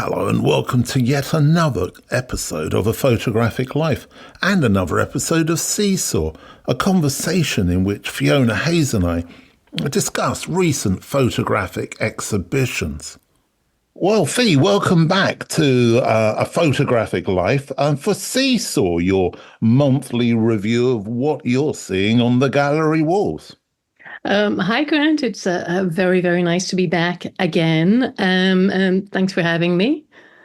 Hello and welcome to yet another episode of A Photographic Life and another episode of Seesaw, a conversation in which Fiona Hayes and I discuss recent photographic exhibitions. Well, Fee, welcome back to A Photographic Life and for Seesaw, your monthly review of what you're seeing on the gallery walls. Hi, Grant. It's very, very nice to be back again. Thanks for having me.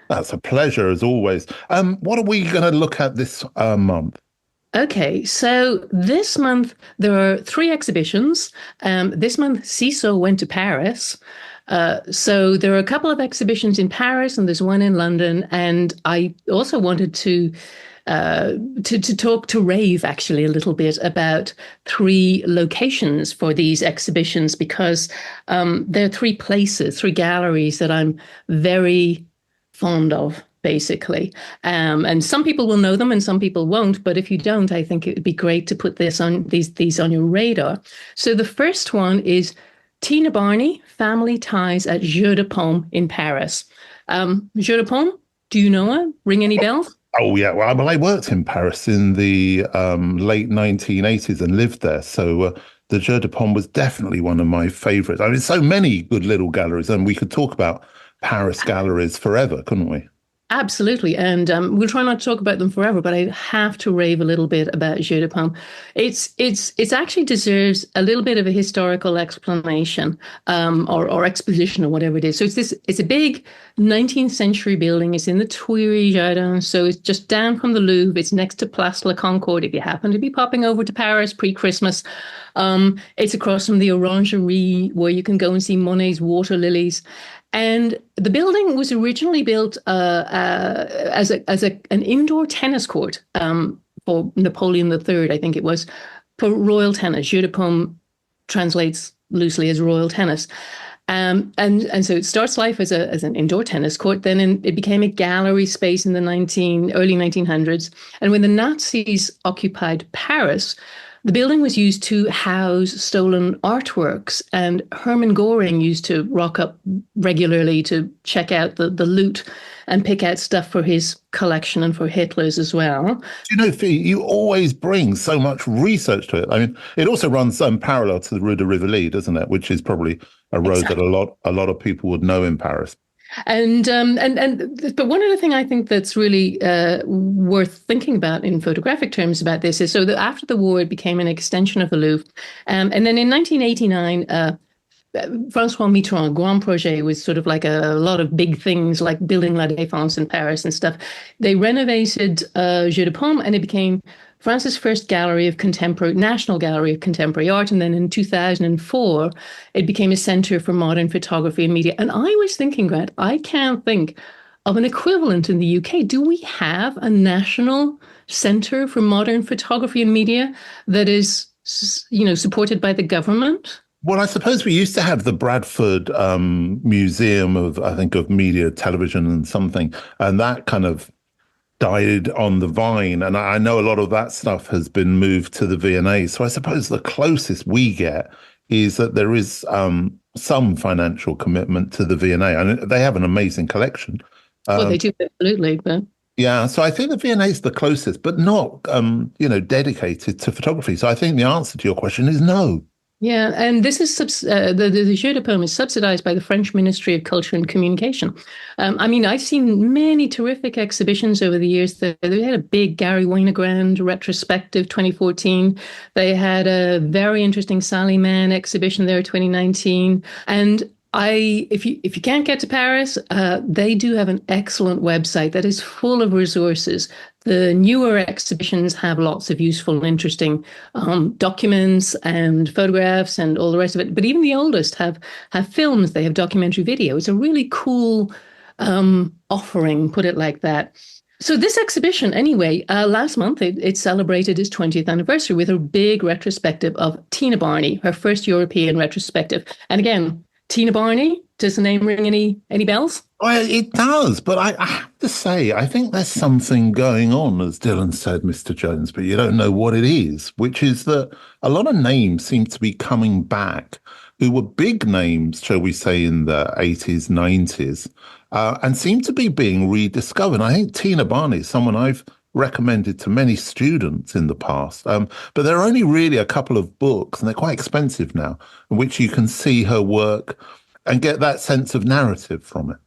That's a pleasure, as always. What are we going to look at this month? Okay, so this month there are three exhibitions. This month, Seesaw went to Paris. So there are a couple of exhibitions in Paris and there's one in London. And I also wanted to talk to rave actually a little bit about three locations for these exhibitions because there are three places, three galleries that I'm very fond of, basically. And some people will know them and some people won't. But if you don't, I think it would be great to put this on these on your radar. So the first one is Tina Barney, Family Ties at Jeu de Paume in Paris. Jeu de Paume, do you know it? Ring any bells? Oh, yeah. Well, I worked in Paris in the late 1980s and lived there. So the Jeu de Paume was definitely one of my favorites. I mean, so many good little galleries, and we could talk about Paris galleries forever, couldn't we? Absolutely. And we'll try not to talk about them forever, but I have to rave a little bit about Jeu de Paume. It's actually deserves a little bit of a historical explanation or exposition or whatever it is. So it's a big 19th century building. It's in the Tuileries Jardin. So it's just down from the Louvre. It's next to Place de la Concorde. If you happen to be popping over to Paris pre-Christmas, it's across from the Orangerie where you can go and see Monet's water lilies. And the building was originally built as an indoor tennis court for Napoleon III, I think it was, for royal tennis. Jeu de Paume translates loosely as royal tennis. And so it starts life as an indoor tennis court. Then it became a gallery space in the early 1900s. And when the Nazis occupied Paris, the building was used to house stolen artworks, and Hermann Göring used to rock up regularly to check out the loot and pick out stuff for his collection and for Hitler's as well. Do you know, Fee, you always bring so much research to it. I mean, it also runs parallel to the Rue de Rivoli, doesn't it? Which is probably a road Exactly. that a lot of people would know in Paris. But one other thing I think that's really worth thinking about in photographic terms about this is so that after the war, it became an extension of the Louvre. And then in 1989, Francois Mitterrand, Grand Projet was sort of like a lot of big things like building La Défense in Paris and stuff. They renovated Jeu de Paume and it became France's first national gallery of contemporary art. And then in 2004, it became a center for modern photography and media. And I was thinking, Grant, I can't think of an equivalent in the UK. Do we have a national center for modern photography and media that is, supported by the government? Well, I suppose we used to have the Bradford Museum of Media, Television and something, and that kind of died on the vine. And I know a lot of that stuff has been moved to the V&A. So I suppose the closest we get is that there is some financial commitment to the V&A. And they have an amazing collection. Well, they do, absolutely. But Yeah, so I think the V&A is the closest, but not, dedicated to photography. So I think the answer to your question is no. yeah, and this is the Jeu de Paume is subsidized by the French Ministry of Culture and Communication. I've seen many terrific exhibitions over the years. They had a big Gary Winogrand retrospective 2014. They had a very interesting Sally Mann exhibition there 2019. And if you can't get to Paris, they do have an excellent website that is full of resources. The newer exhibitions have lots of useful and interesting documents and photographs and all the rest of it. But even the oldest have films. They have documentary video. It's a really cool offering, put it like that. So this exhibition, anyway, last month it celebrated its 20th anniversary with a big retrospective of Tina Barney, her first European retrospective. And again, Tina Barney, does the name ring any bells? Well, it does, but I have to say, I think there's something going on, as Dylan said, Mr. Jones, but you don't know what it is, which is that a lot of names seem to be coming back who were big names, shall we say, in the 80s, 90s, and seem to be being rediscovered. I think Tina Barney is someone I've recommended to many students in the past. But there are only really a couple of books, and they're quite expensive now, in which you can see her work and get that sense of narrative from it.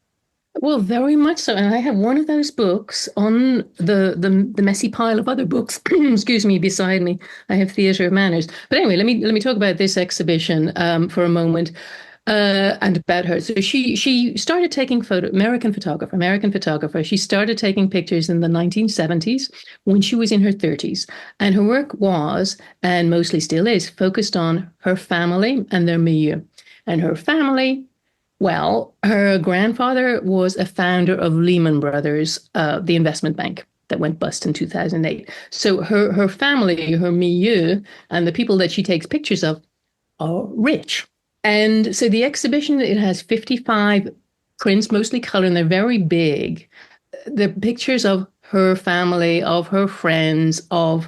Well, very much so. And I have one of those books on the messy pile of other books, excuse me, beside me. I have Theatre of Manners. But anyway, let me talk about this exhibition for a moment. And about her. So she started taking American photographer. She started taking pictures in the 1970s when she was in her 30s. And her work was, and mostly still is, focused on her family and their milieu. And her family, well, her grandfather was a founder of Lehman Brothers, the investment bank that went bust in 2008. So her family, her milieu, and the people that she takes pictures of are rich. And so the exhibition, it has 55 prints, mostly color, and they're very big. They're pictures of her family, of her friends, of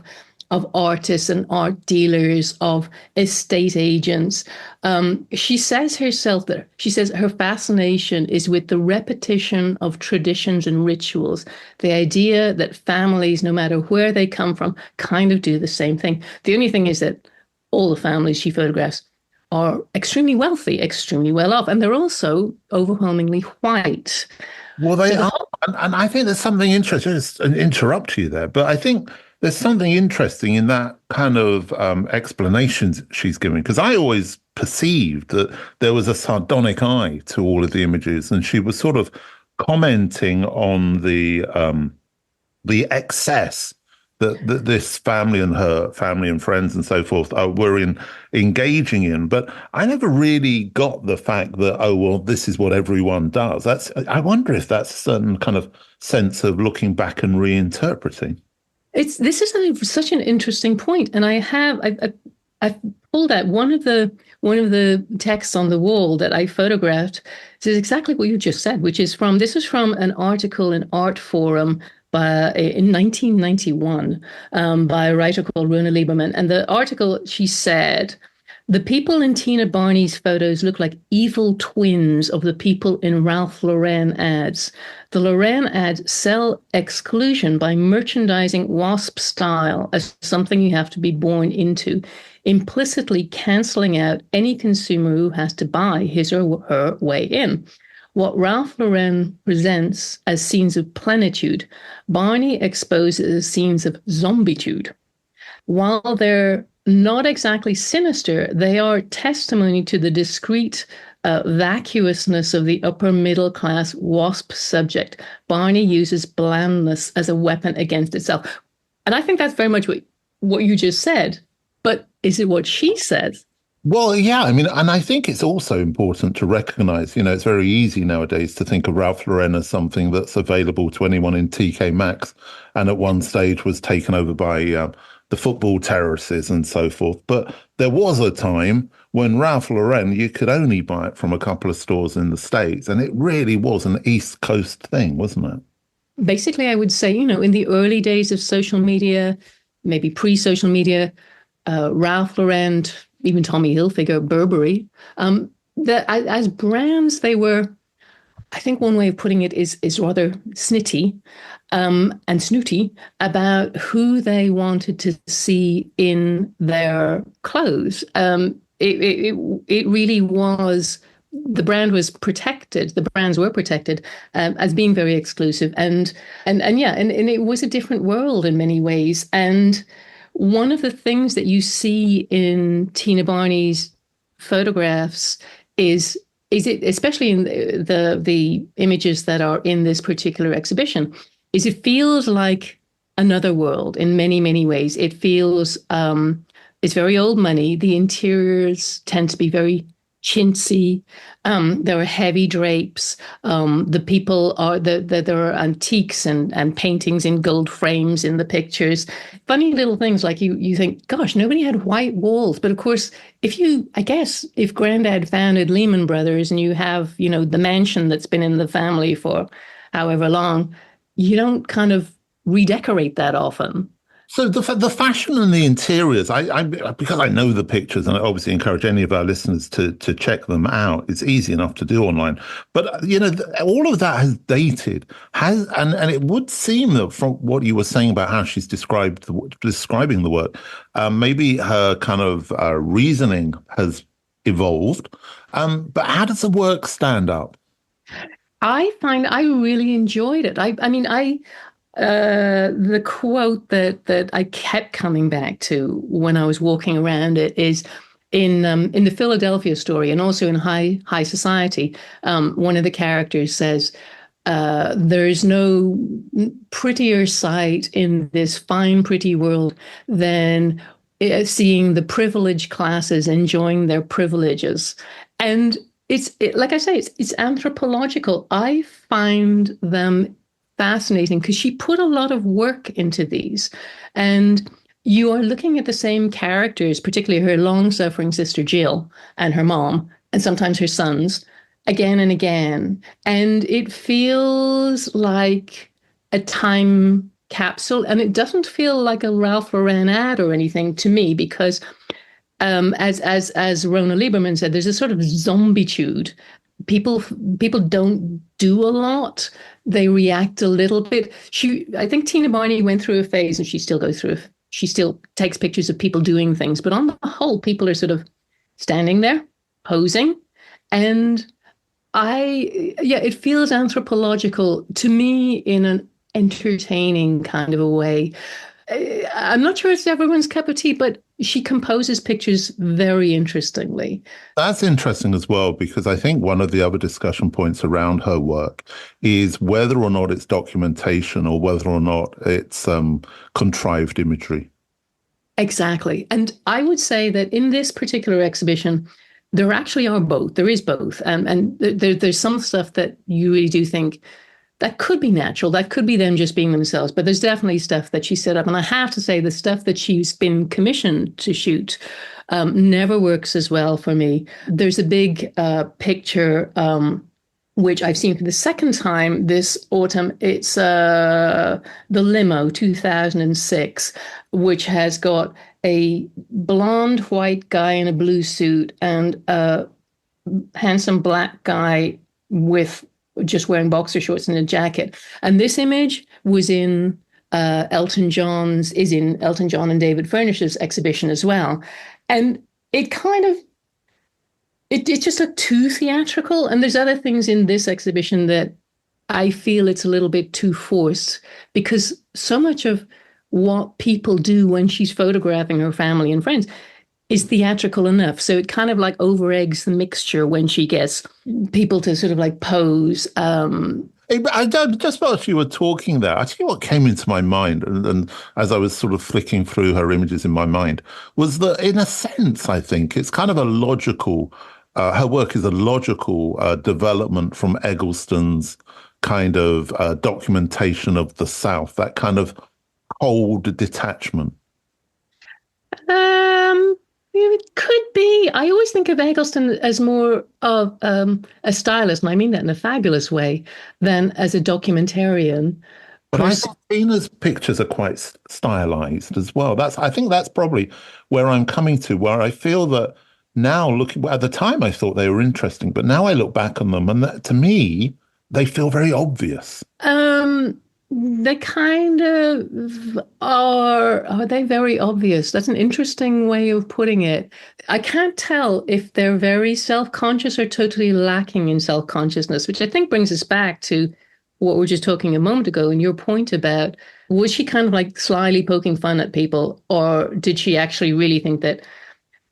artists and art dealers, of estate agents. She says herself that she says her fascination is with the repetition of traditions and rituals. The idea that families, no matter where they come from, kind of do the same thing. The only thing is that all the families she photographs are extremely wealthy, extremely well off, and they're also overwhelmingly white. Well, they are, and I think there's something interesting. Just interrupt you there, but I think there's something interesting in that kind of explanations she's giving, because I always perceived that there was a sardonic eye to all of the images, and she was sort of commenting on the excess that this family and her family and friends and so forth were engaging in. But I never really got the fact that, oh, well, this is what everyone does. I wonder if that's a certain kind of sense of looking back and reinterpreting. This is such an interesting point, and I've pulled out one of the texts on the wall that I photographed. This is exactly what you just said, which is from an article in Art Forum in 1991 by a writer called Rona Lieberman. And the article, she said, the people in Tina Barney's photos look like evil twins of the people in Ralph Lauren ads. The Lauren ads sell exclusion by merchandising WASP style as something you have to be born into, implicitly canceling out any consumer who has to buy his or her way in. What Ralph Lauren presents as scenes of plenitude, Barney exposes as scenes of zombitude. While they're not exactly sinister, they are testimony to the discreet vacuousness of the upper middle class WASP subject. Barney uses blandness as a weapon against itself. And I think that's very much what you just said. But is it what she says? Well, yeah, I mean, and I think it's also important to recognize, it's very easy nowadays to think of Ralph Lauren as something that's available to anyone in TK Maxx, and at one stage was taken over by the football terraces and so forth. But there was a time when Ralph Lauren, you could only buy it from a couple of stores in the States, and it really was an East Coast thing, wasn't it? Basically, I would say, in the early days of social media, maybe pre-social media, Ralph Lauren, even Tommy Hilfiger, Burberry, as brands, they were, I think one way of putting it is rather snitty and snooty about who they wanted to see in their clothes. It really was, the brand was protected, the brands were protected as being very exclusive. And it was a different world in many ways. And one of the things that you see in Tina Barney's photographs is it, especially in the images that are in this particular exhibition, is it feels like another world in many, many ways. It feels it's very old money. The interiors tend to be very chintzy. There are heavy drapes. The people there are antiques and paintings in gold frames in the pictures. Funny little things like you think, gosh, nobody had white walls. But of course, if Granddad founded Lehman Brothers and you have, the mansion that's been in the family for however long, you don't kind of redecorate that often. So the fashion and the interiors, I because I know the pictures, and I obviously encourage any of our listeners to check them out. It's easy enough to do online, but all of that has dated, and it would seem that from what you were saying about how she's describing the work, maybe her kind of reasoning has evolved. But how does the work stand up? I find I really enjoyed it. I mean, the quote that I kept coming back to when I was walking around it is in the Philadelphia story and also in High Society. One of the characters says, "There is no prettier sight in this fine, pretty world than seeing the privileged classes enjoying their privileges." And like I say, it's anthropological. I find them fascinating because she put a lot of work into these. And you are looking at the same characters, particularly her long suffering sister Jill and her mom, and sometimes her sons, again and again. And it feels like a time capsule. And it doesn't feel like a Ralph Lauren ad or anything to me, because as Rona Lieberman said, there's a sort of zombitude. People don't do a lot. They react a little bit. I think Tina Barney went through a phase, and she still goes through. She still takes pictures of people doing things, but on the whole, people are sort of standing there, posing, and it feels anthropological to me in an entertaining kind of a way. I'm not sure it's everyone's cup of tea, but she composes pictures very interestingly. That's interesting as well, because I think one of the other discussion points around her work is whether or not it's documentation or whether or not it's contrived imagery. Exactly. And I would say that in this particular exhibition, there actually are both. There is both. And there's some stuff that you really do think that could be natural. That could be them just being themselves. But there's definitely stuff that she set up. And I have to say, the stuff that she's been commissioned to shoot never works as well for me. There's a big picture, which I've seen for the second time this autumn. It's the Limo 2006, which has got a blonde white guy in a blue suit and a handsome black guy with just wearing boxer shorts and a jacket. And this image was in Elton John and David Furnish's exhibition as well. And it kind of, it just looked too theatrical. And there's other things in this exhibition that I feel it's a little bit too forced, because so much of what people do when she's photographing her family and friends is theatrical enough. So it kind of like over eggs the mixture when she gets people to sort of like pose. Just while you were talking there, I tell you what came into my mind, and as I was sort of flicking through her images in my mind, was that in a sense, I think it's kind of a logical, her work is a logical development from Eggleston's kind of documentation of the South, that kind of cold detachment. It could be. I always think of Eggleston as more of a stylist, and I mean that in a fabulous way, than as a documentarian. But I think Tina's pictures are quite stylized as well. I think that's probably where I'm coming to, where I feel that now looking at the time, I thought they were interesting, but now I look back on them, and to me, they feel very obvious. They kind of are. Are they very obvious? That's an interesting way of putting it. I can't tell if they're very self-conscious or totally lacking in self-consciousness, which I think brings us back to what we were just talking a moment ago and your point about, was she kind of like slyly poking fun at people, or did she actually really think that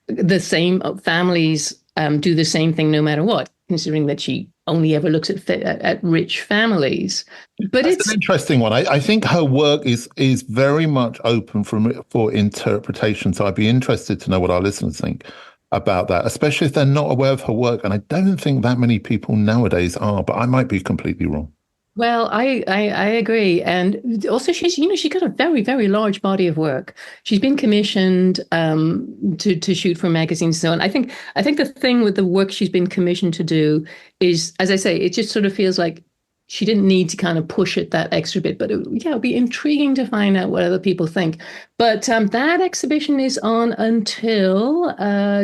the same families do the same thing no matter what, considering that she only ever looks at rich families? But That's it's an interesting one. I think her work is very much open for interpretation. So I'd be interested to know what our listeners think about that, especially if they're not aware of her work. And I don't think that many people nowadays are, but I might be completely wrong. Well, I agree. And also she's got a very, very large body of work. She's been commissioned to shoot for magazines and so on. I think the thing with the work she's been commissioned to do is, as I say, it just sort of feels like she didn't need to kind of push it that extra bit. But it'd be intriguing to find out what other people think. But that exhibition is on until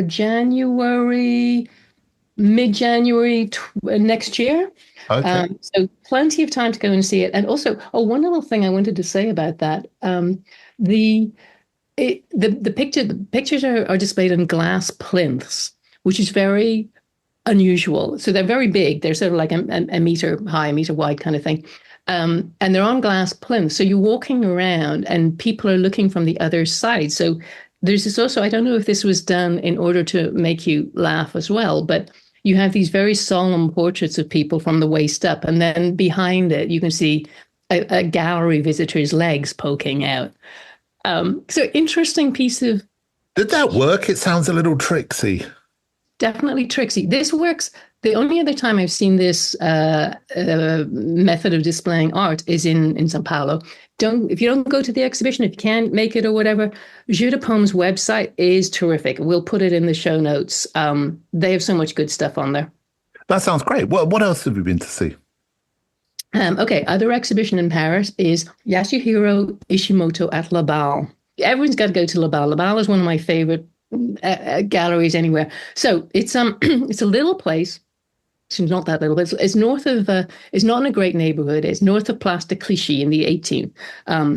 January, mid-January next year. Okay. So plenty of time to go and see it. And also, one little thing I wanted to say about that. The pictures are displayed on glass plinths, which is very unusual. So they're very big. They're sort of like a meter high, a meter wide kind of thing. And they're on glass plinths. So you're walking around and people are looking from the other side. So there's this also, I don't know if this was done in order to make you laugh as well, but you have these very solemn portraits of people from the waist up. And then behind it, you can see a gallery visitor's legs poking out. So interesting piece of... Did that work? It sounds a little tricksy. Definitely tricksy. This works. The only other time I've seen this method of displaying art is in Sao Paulo. If you don't go to the exhibition, if you can't make it or whatever, Jeu de Paume's website is terrific. We'll put it in the show notes. They have so much good stuff on there. That sounds great. What else have you been to see? Okay, other exhibition in Paris is Yasuhiro Ishimoto at La Balle. Everyone's got to go to La Balle. La Balle is one of my favorite galleries anywhere. So it's it's a little place. It's not that little, but it's north of. It's not in a great neighborhood. It's north of Place de Clichy in the 18th.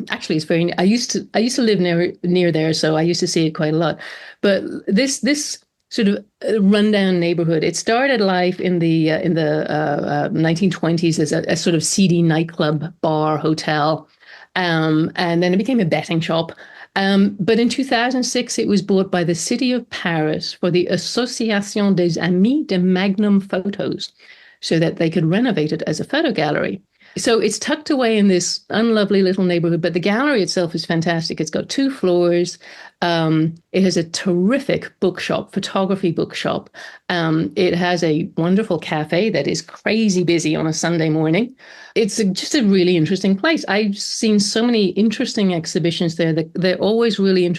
Actually, it's very. I used to live near there, so I used to see it quite a lot. But this sort of rundown neighborhood. It started life in the 1920s as a sort of seedy nightclub, bar, hotel, and then it became a betting shop. But in 2006, it was bought by the city of Paris for the Association des Amis de Magnum Photos so that they could renovate it as a photo gallery. So it's tucked away in this unlovely little neighborhood, but the gallery itself is fantastic. It's got 2 floors. It has a terrific bookshop, photography bookshop. It has a wonderful cafe that is crazy busy on a Sunday morning. It's just a really interesting place. I've seen so many interesting exhibitions there. They're always really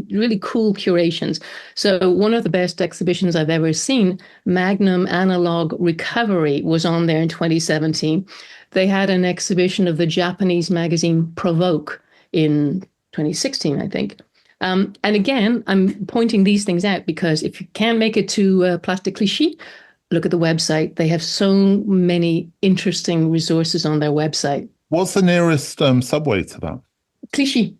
really cool curations. So one of the best exhibitions I've ever seen, Magnum Analog Recovery, was on there in 2017. They had an exhibition of the Japanese magazine Provoke in 2016, I think. And again, I'm pointing these things out because if you can't make it to Place de Clichy, look at the website. They have so many interesting resources on their website. What's the nearest subway to that? Clichy.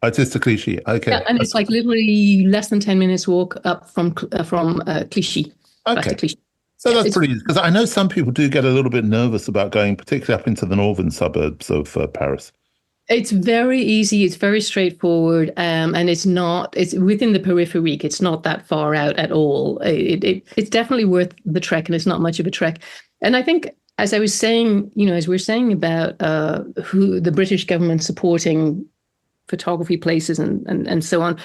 Oh, just to Clichy. Okay. Yeah, and it's like literally less than 10 minutes walk up from Clichy. Okay. Clichy. So that's pretty easy, because I know some people do get a little bit nervous about going, particularly up into the northern suburbs of Paris. It's very easy. It's very straightforward, and it's within the periphery. It's not that far out at all. It's definitely worth the trek, and it's not much of a trek. And I think, as I was saying, as we were saying about who the British government supporting photography places and so on,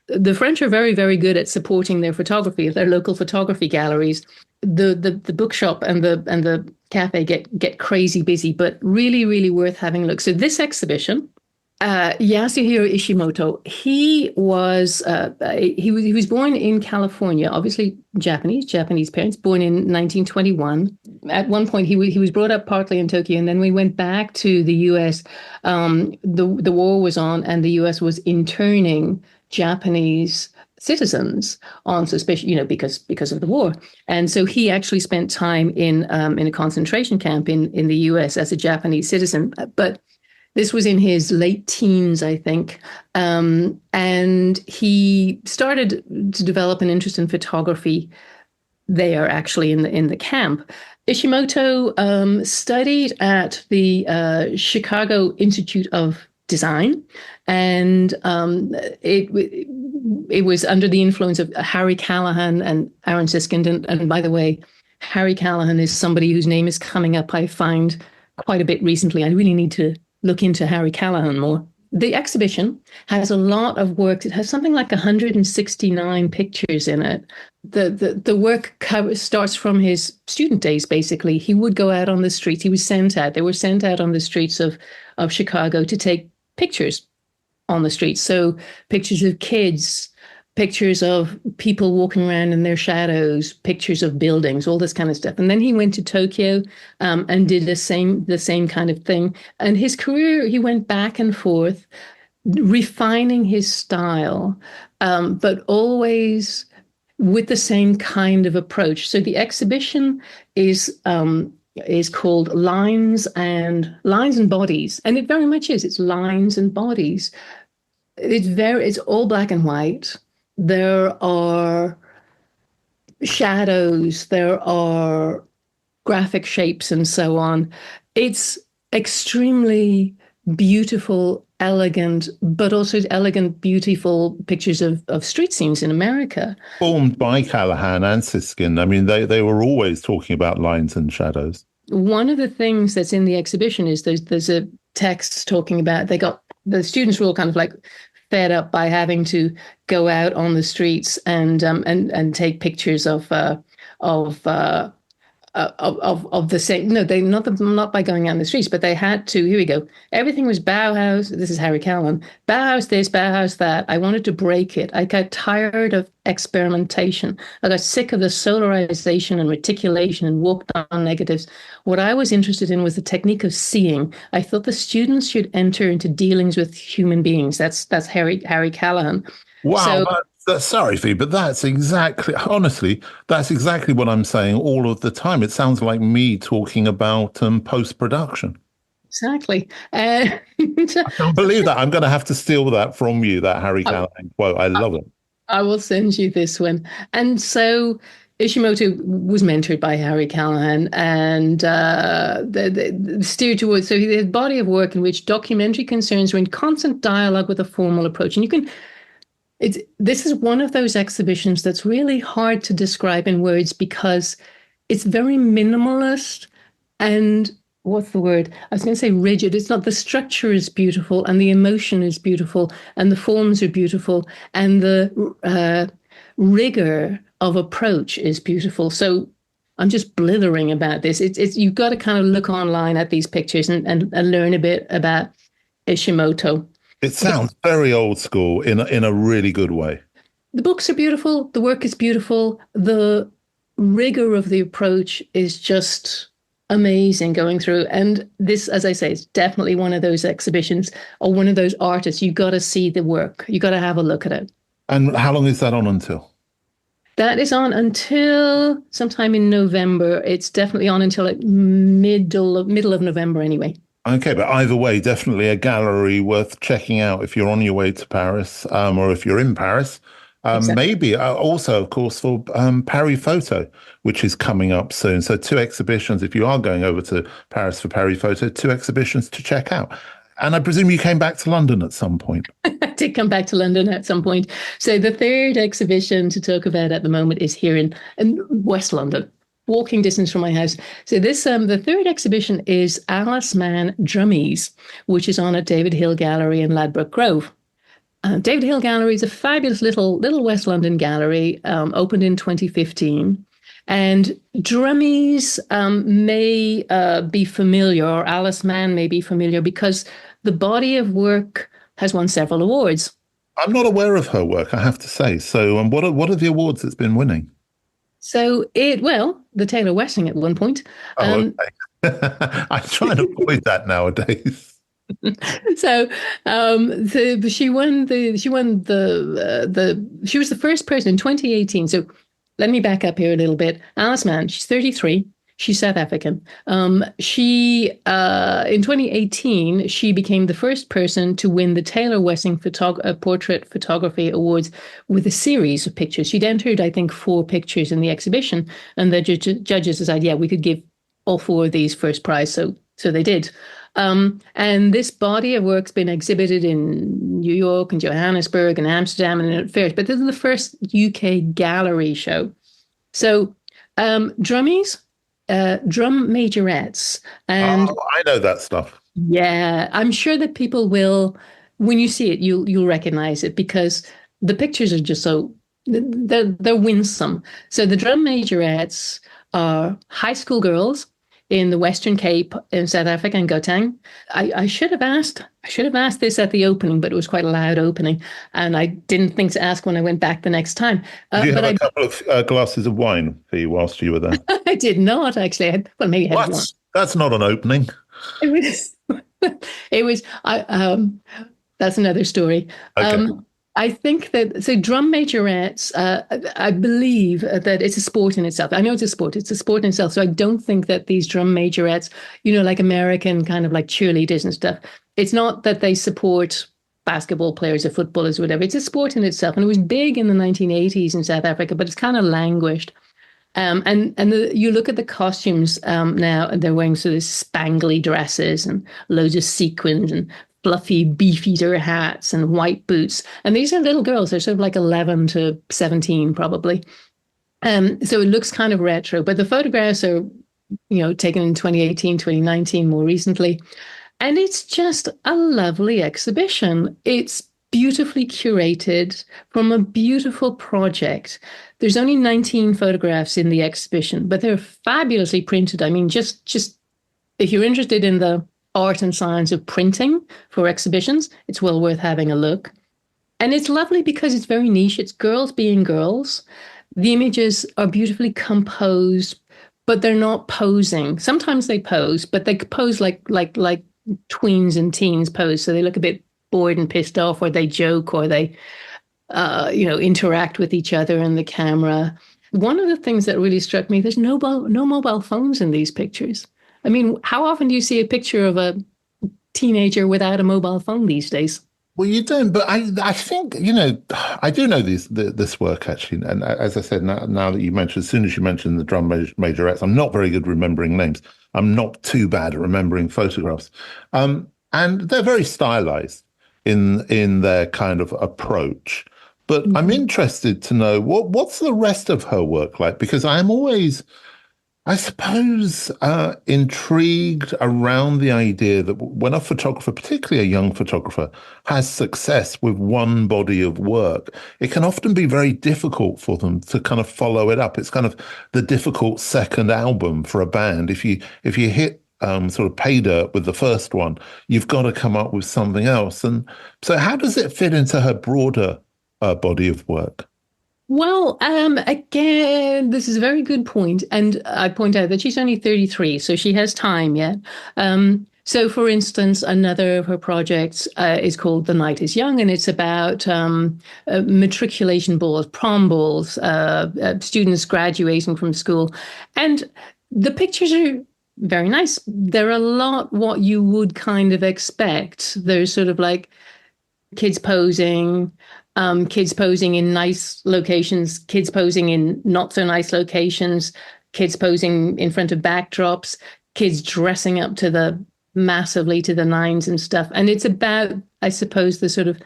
the French are very, very good at supporting their photography, their local photography galleries. The bookshop and the cafe get crazy busy, but really, really worth having a look. So this exhibition, Yasuhiro Ishimoto, he was born in California, obviously Japanese parents, born in 1921. At one point, he was brought up partly in Tokyo, and then we went back to the U.S. The war was on, and the U.S. was interning Japanese citizens on suspicion, because of the war. And so he actually spent time in a concentration camp in the U.S. as a Japanese citizen. But this was in his late teens, I think. And he started to develop an interest in photography there, actually, in the camp. Ishimoto studied at the Chicago Institute of Design, and it was under the influence of Harry Callahan and Aaron Siskind. And by the way, Harry Callahan is somebody whose name is coming up, I find, quite a bit recently. I really need to look into Harry Callahan more. The exhibition has a lot of work. It has something like 169 pictures in it. The work starts from his student days, basically. He would go out on the streets. They were sent out on the streets of Chicago to take pictures on the streets. So pictures of kids, pictures of people walking around in their shadows, pictures of buildings, all this kind of stuff. And then he went to Tokyo and did the same kind of thing. And his career, he went back and forth, refining his style, but always with the same kind of approach. So the exhibition is called Lines and Bodies, and it very much is. It's lines and bodies. It's all black and white. There are shadows, there are graphic shapes, and so on. It's extremely beautiful, elegant, but also elegant, beautiful pictures of street scenes in America. Formed by Callahan and Siskin. I mean, they were always talking about lines and shadows. One of the things that's in the exhibition is there's a text talking about the students were all kind of like fed up by having to go out on the streets and take pictures of the same. No, they not by going out in the streets, but they had to. Here we go. Everything was Bauhaus. This is Harry Callahan. Bauhaus this, Bauhaus that. I wanted to break it. I got tired of experimentation. I got sick of the solarization and reticulation and walked on negatives. What I was interested in was the technique of seeing. I thought the students should enter into dealings with human beings. That's Harry Callahan. Wow. Sorry, Fee, but that's exactly what I'm saying all of the time. It sounds like me talking about post-production. Exactly. I can't believe that. I'm going to have to steal that from you, that Harry Callahan quote. I love it. I will send you this one. And so Ishimoto was mentored by Harry Callahan and steered towards, so his body of work in which documentary concerns were in constant dialogue with a formal approach. And this is one of those exhibitions that's really hard to describe in words because it's very minimalist and what's the word? I was going to say rigid. It's not. The structure is beautiful and the emotion is beautiful and the forms are beautiful and the rigor of approach is beautiful. So I'm just blithering about this. It's you've got to kind of look online at these pictures and learn a bit about Ishimoto. It sounds very old school in a really good way. The books are beautiful. The work is beautiful. The rigor of the approach is just amazing going through. And this, as I say, is definitely one of those exhibitions or one of those artists. You've got to see the work. You've got to have a look at it. And how long is that on until? That is on until sometime in November. It's definitely on until like middle of November anyway. Okay, but either way, definitely a gallery worth checking out if you're on your way to Paris or if you're in Paris. Exactly. Maybe also, of course, for Paris Photo, which is coming up soon. So 2 exhibitions, if you are going over to Paris for Paris Photo, 2 exhibitions to check out. And I presume you came back to London at some point. I did come back to London at some point. So the 3rd exhibition to talk about at the moment is here in West London. Walking distance from my house. So this, the 3rd exhibition is Alice Mann Drummies, which is on at David Hill Gallery in Ladbroke Grove. David Hill Gallery is a fabulous little West London gallery, opened in 2015. And Drummies may be familiar, or Alice Mann may be familiar, because the body of work has won several awards. I'm not aware of her work, I have to say. So what are the awards it's been winning? So the Taylor Wessing at one point. Okay. I try to avoid that nowadays. So she was the first person in 2018. So let me back up here a little bit. Alice Mann, she's 33. She's South African. She in 2018, she became the first person to win the Taylor Wessing Portrait Photography Awards with a series of pictures. She'd entered, I think, 4 pictures in the exhibition, and the judges decided, yeah, we could give all 4 of these first prize. So they did. And this body of work's been exhibited in New York and Johannesburg and Amsterdam and at fairs, but this is the first UK gallery show. So Drummies. Drum majorettes. And I know that stuff. Yeah, I'm sure that people will, when you see it, you'll recognize it because the pictures are just so, they're winsome. So the drum majorettes are high school girls in the Western Cape in South Africa in Gauteng. I should have asked. I should have asked this at the opening, but it was quite a loud opening, and I didn't think to ask when I went back the next time. Did you But have a couple of glasses of wine for you whilst you were there? I did not actually. Well, maybe I had one. What? That's not an opening. It was. It was. That's another story. Okay. I think that so drum majorettes. I believe that it's a sport in itself. I know it's a sport. It's a sport in itself. So I don't think that these drum majorettes, like American kind of like cheerleaders and stuff. It's not that they support basketball players or footballers or whatever. It's a sport in itself, and it was big in the 1980s in South Africa, but it's kind of languished. You look at the costumes now, and they're wearing sort of spangly dresses and loads of sequins and fluffy beefeater hats and white boots. And these are little girls. They're sort of like 11 to 17, probably. So it looks kind of retro, but the photographs are, taken in 2018, 2019, more recently. And it's just a lovely exhibition. It's beautifully curated from a beautiful project. There's only 19 photographs in the exhibition, but they're fabulously printed. I mean, just if you're interested in the art and science of printing for exhibitions, it's well worth having a look. And it's lovely because it's very niche. It's girls being girls. The images are beautifully composed, but they're not posing. Sometimes they pose, but they pose like tweens and teens pose. So they look a bit bored and pissed off, or they joke, or they interact with each other in the camera. One of the things that really struck me, there's no mobile phones in these pictures. I mean, how often do you see a picture of a teenager without a mobile phone these days? Well, you don't, but I think, I do know this work actually. And as I said, now that you mentioned, as soon as you mentioned the drum majorettes, I'm not very good remembering names. I'm not too bad at remembering photographs. And they're very stylized in their kind of approach. But I'm interested to know what's the rest of her work like, because I'm always, I suppose, intrigued around the idea that when a photographer, particularly a young photographer, has success with one body of work, it can often be very difficult for them to kind of follow it up. It's kind of the difficult second album for a band. If you hit sort of pay dirt with the first one, you've got to come up with something else. And so how does it fit into her broader body of work? Well, again, this is a very good point. And I point out that she's only 33, so she has time yet. So, for instance, another of her projects is called The Night is Young, and it's about matriculation balls, prom balls, students graduating from school. And the pictures are very nice. They're a lot what you would kind of expect. There's sort of like kids posing in nice locations, kids posing in not so nice locations, kids posing in front of backdrops, kids dressing up massively to the nines and stuff. And it's about, I suppose, the sort of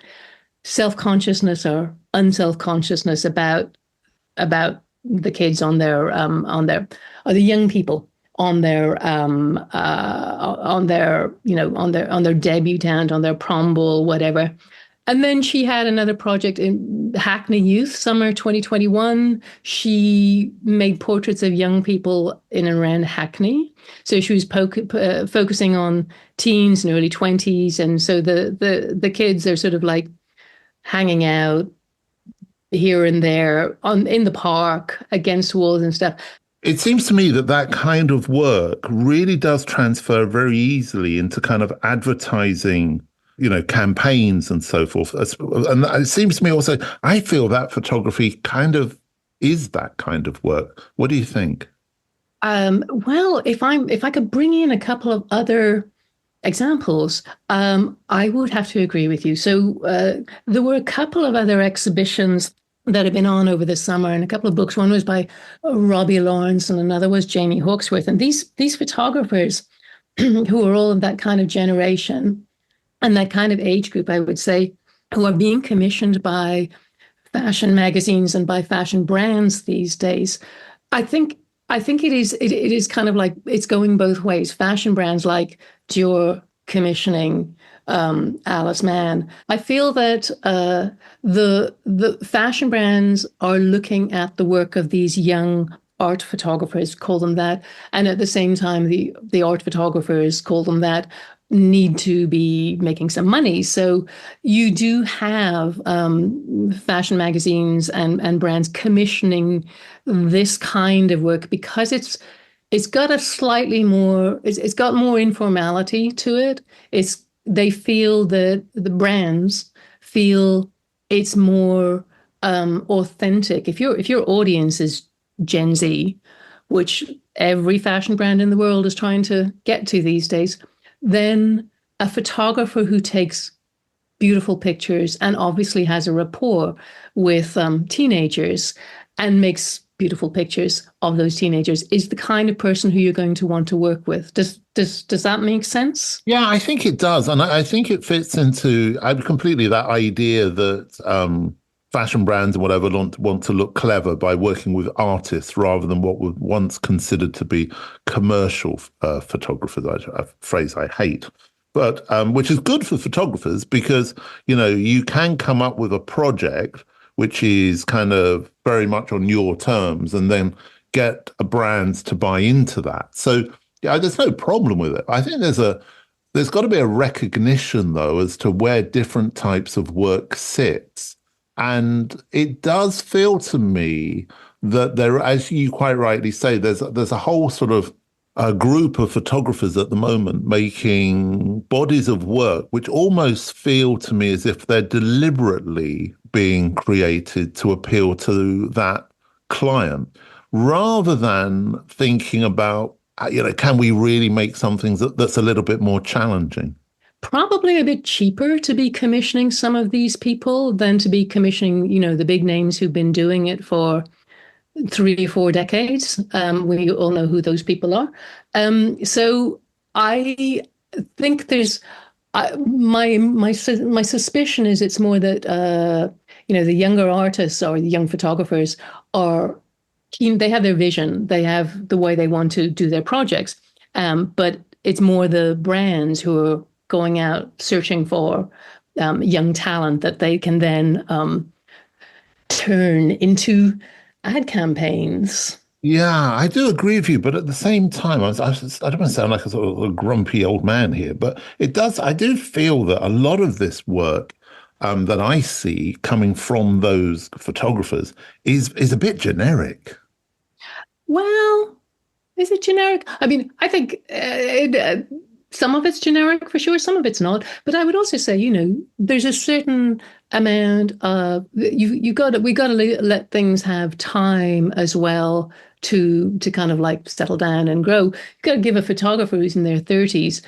self-consciousness or unself-consciousness about the kids on their or the young people on their debutante, on their prom ball, whatever. And then she had another project in Hackney Youth, summer 2021. She made portraits of young people in and around Hackney. So she was focusing on teens and early 20s. And so the kids are sort of like hanging out here and there in the park against walls and stuff. It seems to me that kind of work really does transfer very easily into kind of advertising, campaigns and so forth. And it seems to me also, I feel that photography kind of is that kind of work. What do you think? Well, if I could bring in a couple of other examples, I would have to agree with you. So there were a couple of other exhibitions that have been on over the summer, and a couple of books. One was by Robbie Lawrence and another was Jamie Hawksworth. And these photographers who are all of that kind of generation and that kind of age group, I would say, who are being commissioned by fashion magazines and by fashion brands these days. I think it is kind of like it's going both ways. Fashion brands like Dior commissioning Alice Mann. I feel that the fashion brands are looking at the work of these young art photographers call them that, and at the same time, the art photographers call them that, need to be making some money. So you do have fashion magazines and brands commissioning this kind of work because it's got a slightly more it's got more informality to it. It's they feel that the brands feel it's more authentic. If your audience is Gen Z, which every fashion brand in the world is trying to get to these days, then a photographer who takes beautiful pictures and obviously has a rapport with teenagers and makes beautiful pictures of those teenagers is the kind of person who you're going to want to work with. Does that make sense? Yeah, I think it does. And I think it fits into completely that idea that fashion brands and whatever want to look clever by working with artists rather than what were once considered to be commercial photographers, a phrase I hate. But which is good for photographers because, you can come up with a project which is kind of very much on your terms and then get a brand to buy into that. So yeah, there's no problem with it. I think there's got to be a recognition though as to where different types of work sits. And it does feel to me that there, as you quite rightly say, there's a whole sort of a group of photographers at the moment making bodies of work which almost feel to me as if they're deliberately being created to appeal to that client rather than thinking about, can we really make something that's a little bit more challenging? Probably a bit cheaper to be commissioning some of these people than to be commissioning, the big names who've been doing it for 3 or 4 decades. We all know who those people are. So I think there's my suspicion is it's more that the younger artists or the young photographers are keen. They have their vision. They have the way they want to do their projects. But it's more the brands who are going out searching for young talent that they can then turn into ad campaigns. Yeah, I do agree with you, but at the same time, I don't want to sound like a sort of a grumpy old man here, but it does. I do feel that a lot of this work that I see coming from those photographers is a bit generic. Well, is it generic? I mean, I think some of it's generic for sure, some of it's not. But I would also say, there's a certain amount of we got to let things have time as well to kind of like settle down and grow. You've got to give a photographer who's in their 30s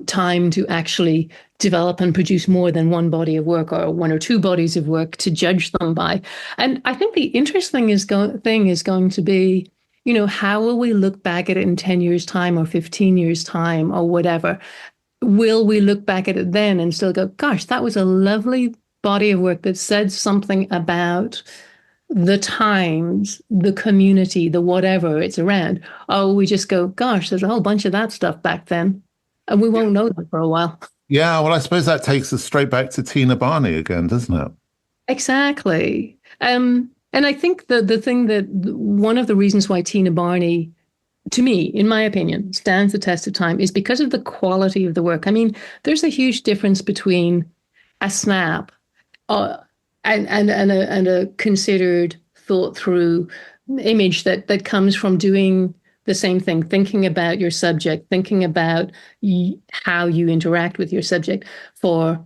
time to actually develop and produce more than one body of work or one or two bodies of work to judge them by. And I think the interesting thing is going to be, how will we look back at it in 10 years' time or 15 years' time or whatever? Will we look back at it then and still go, gosh, that was a lovely body of work that said something about the times, the community, the whatever it's around? Oh, we just go, gosh, there's a whole bunch of that stuff back then. And we won't know that for a while. Yeah, well, I suppose that takes us straight back to Tina Barney again, doesn't it? Exactly. And I think the thing that one of the reasons why Tina Barney, to me, in my opinion, stands the test of time is because of the quality of the work. I mean, there's a huge difference between a snap and a considered, thought through image that comes from doing the same thing, thinking about your subject, thinking about how you interact with your subject for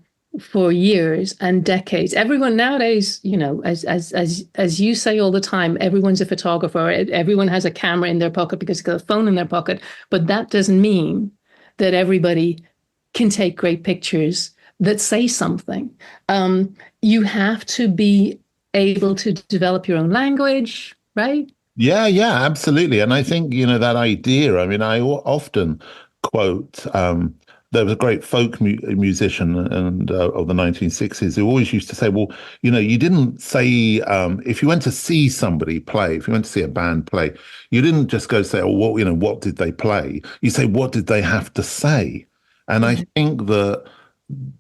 years and decades. Everyone nowadays, as you say all the time, everyone's a photographer. Everyone has a camera in their pocket because they've got a phone in their pocket. But that doesn't mean that everybody can take great pictures that say something. You have to be able to develop your own language, right? Yeah, yeah, absolutely. And I think, that idea, I mean, I often quote, there was a great folk musician and of the 1960s who always used to say, well, you didn't say, if you went to see somebody play, if you went to see a band play, you didn't just go say, oh, what did they play? You say, what did they have to say? And I think that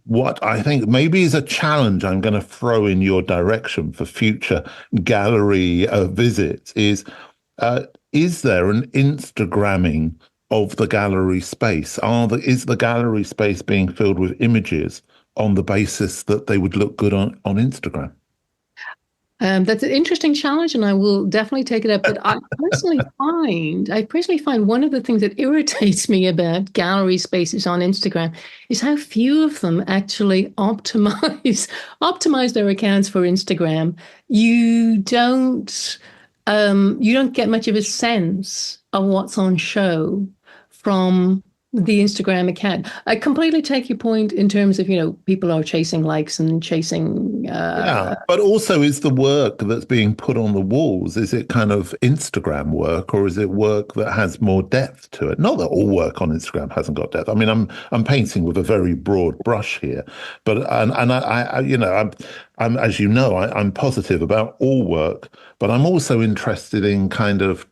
what I think maybe is a challenge I'm going to throw in your direction for future gallery visits is is there an Instagramming of the gallery space? Is the gallery space being filled with images on the basis that they would look good on Instagram? That's an interesting challenge, and I will definitely take it up. But I personally find one of the things that irritates me about gallery spaces on Instagram is how few of them actually optimize their accounts for Instagram. You don't you don't get much of a sense of what's on show from the Instagram account. I completely take your point in terms of, people are chasing likes and chasing. Yeah, but also is the work that's being put on the walls, is it kind of Instagram work or is it work that has more depth to it? Not that all work on Instagram hasn't got depth. I mean, I'm painting with a very broad brush here, but and I'm as you know, I'm positive about all work, but I'm also interested in kind of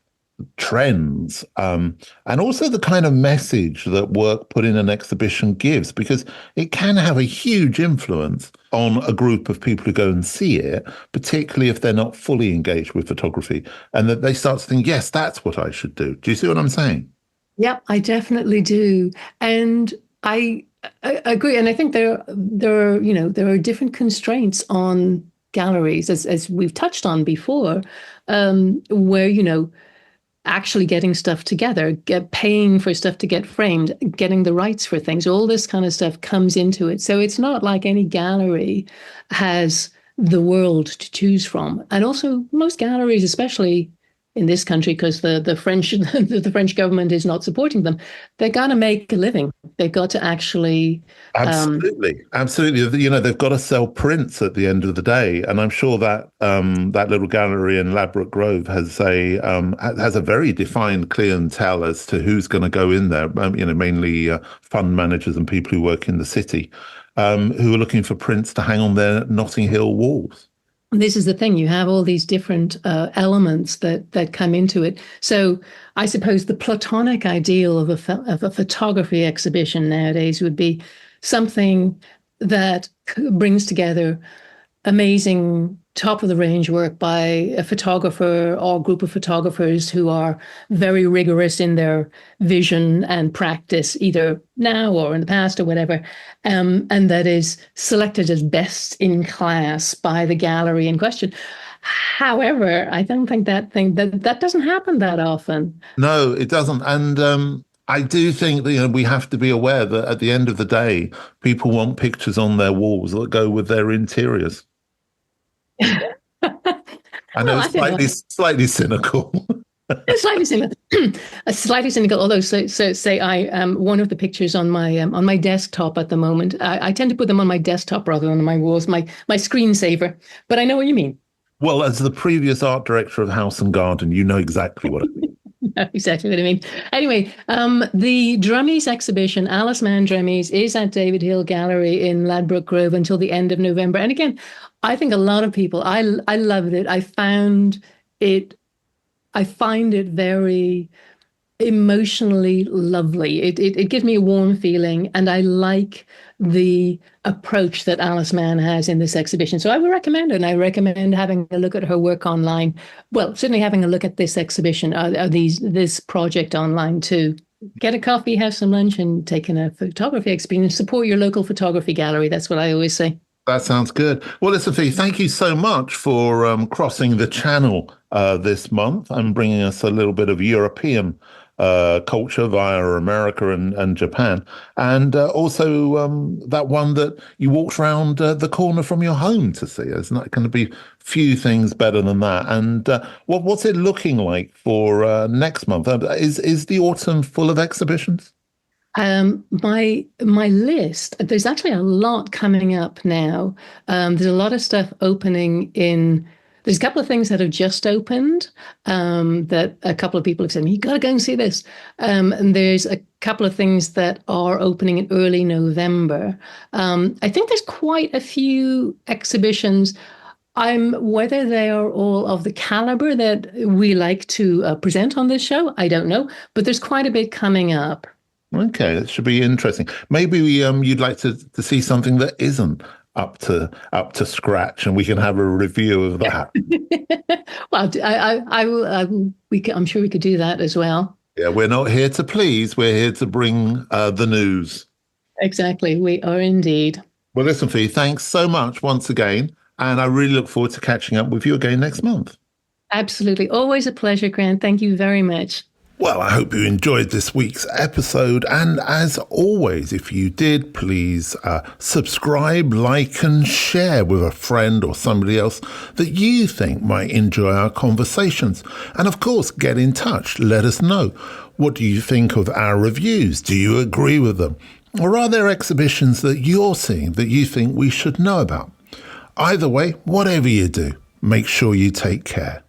trends, and also the kind of message that work put in an exhibition gives, because it can have a huge influence on a group of people who go and see it, particularly if they're not fully engaged with photography, and that they start to think, yes, that's what I should do. Do you see what I'm saying? Yep, I definitely do. And I agree. And I think there are different constraints on galleries, as we've touched on before, where, actually getting stuff together, paying for stuff to get framed, getting the rights for things, all this kind of stuff comes into it. So it's not like any gallery has the world to choose from. And also most galleries, especially in this country, because the French the French government is not supporting them, they've got to make a living. They've got to actually Absolutely, absolutely. They've got to sell prints at the end of the day, and I'm sure that that little gallery in Ladbroke Grove has a very defined clientele as to who's going to go in there. Mainly fund managers and people who work in the city, who are looking for prints to hang on their Notting Hill walls. This is the thing. You have all these different elements that come into it. So I suppose the platonic ideal of a photography exhibition nowadays would be something that brings together amazing top of the range work by a photographer or group of photographers who are very rigorous in their vision and practice, either now or in the past or whatever, and that is selected as best in class by the gallery in question. However, I don't think that doesn't happen that often. No, it doesn't. And I do think that we have to be aware that at the end of the day, people want pictures on their walls that go with their interiors. I know Well, it's slightly cynical. slightly cynical, slightly cynical. Although, say I one of the pictures on my desktop at the moment. I tend to put them on my desktop rather than on my walls. My screensaver. But I know what you mean. Well, as the previous art director of House and Garden, you know exactly what I mean. Exactly what I mean. Anyway, the Drummies exhibition, Alice Mann Drummies, is at David Hill Gallery in Ladbroke Grove until the end of November. And again, I think a lot of people, I loved it. I find it very emotionally lovely. It gives me a warm feeling, and I like the approach that Alice Mann has in this exhibition. So I would recommend it, and I recommend having a look at her work online. Well, certainly having a look at this exhibition, this project online too. Get a coffee, have some lunch, and take in a photography experience. Support your local photography gallery. That's what I always say. That sounds good. Well, Sophie, thank you so much for crossing the channel this month and bringing us a little bit of European culture via America and Japan. And also that one that you walked around the corner from your home to see. There's not going to be few things better than that. And what's it looking like for next month? Is the autumn full of exhibitions? My list, there's actually a lot coming up now. There's a lot of stuff opening there's a couple of things that have just opened, that a couple of people have said, you got to go and see this. And there's a couple of things that are opening in early November. I think there's quite a few exhibitions. Whether they are all of the caliber that we like to present on this show, I don't know, but there's quite a bit coming up. Okay, that should be interesting. Maybe you'd like to see something that isn't up to scratch, and we can have a review of that. Well, I will. I'm sure we could do that as well. Yeah, we're not here to please. We're here to bring the news. Exactly, we are indeed. Well, listen, Fee, thanks so much once again, and I really look forward to catching up with you again next month. Absolutely, always a pleasure, Grant. Thank you very much. Well, I hope you enjoyed this week's episode. And as always, if you did, please subscribe, like and share with a friend or somebody else that you think might enjoy our conversations. And of course, get in touch. Let us know. What do you think of our reviews? Do you agree with them? Or are there exhibitions that you're seeing that you think we should know about? Either way, whatever you do, make sure you take care.